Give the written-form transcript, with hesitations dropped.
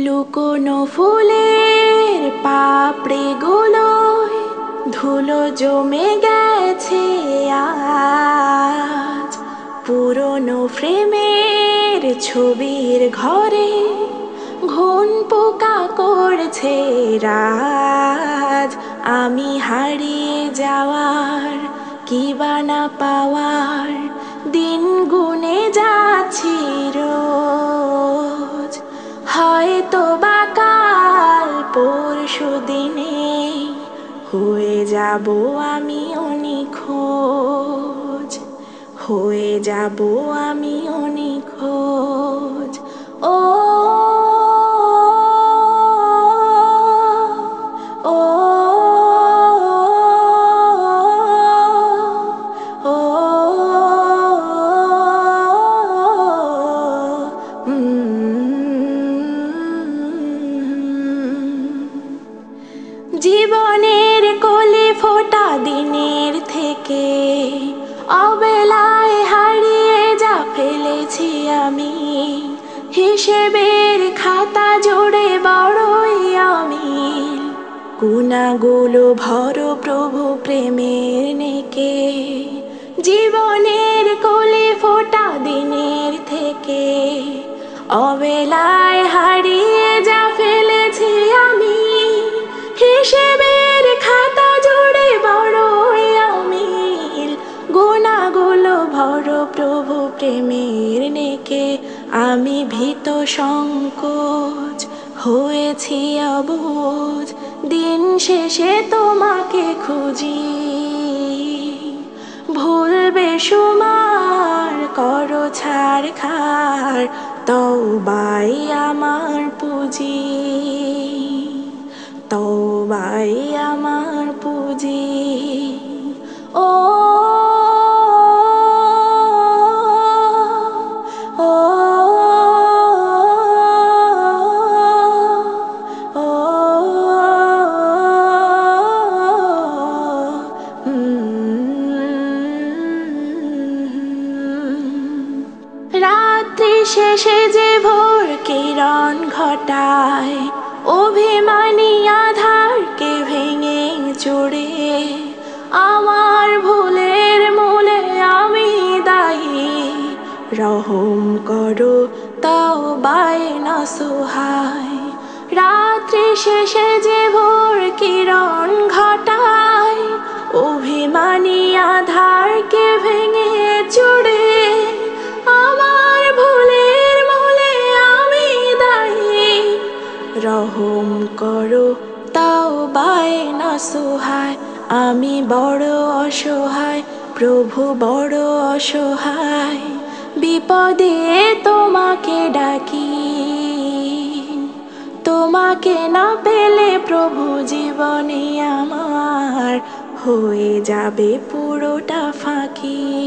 লুকোনো ফুলের পাপড়িগুলোয় ধুলো জমে গেছে আজ। পুরনো ফ্রেমের ছবির ঘরে ঘুন পোকা করছে রাজ। আমি হারিয়ে যাওয়ার কিবা না পাওয়ার দিন গুনে যাচ্ছি রোজ। হয়তো বা কাল পরশু দিনে হয়ে যাব আমি নিখোঁজ, হয়ে যাব আমি নিখোঁজ। ও ও ও জীবনের কলি ফোটা দিনের থেকে অবেলায় হারিয়ে যা ফেলেছি আমি। হিসেবের খাতা জুড়ে বড়ই অমিল, গুণাগুলো ভর প্রভু প্রেমের নেকে। জীবনের কলি ফোটা দিনের থেকে অবেলায় হারিয়ে যা ফেলেছি আমি। হিসেবের খাতা জুড়ে বড়ই অমিল, গুণাগুলো ভর প্রভু প্রেমের নেকে। আমি ভীত সংকোচ হয়েছি অবুঝ, দিন শেষে তোমাকে খুঁজি। ভুলবে সুমার করো ছাড়খাড়, তওবাই আমার পুঁজি, তওবাই আমার পুঁজি। ও ও ও রাত্রি শেষে যে ভোর কিরণ ঘটায় অভিমানী আধারকে ভেঙে চুড়ে। আমার ভুলের মূলে আমি দায়ী, রহম করো তওবায় নসুহায়। রাত্রি শেষে যে ভোর কিরণ ঘটায় অভিমানী আধারকে ভেঙে চুড়ে। আমার ভুলের মূলে আমি দায়ী, রহম করো তওবায় নসুহায়। আমি বড় অসহায় প্রভু, বড় অসহায়, বিপদে তোমাকে ডাকি। তোমাকে না পেলে প্রভু জীবনে আমার হয়ে যাবে পুরোটা ফাঁকি।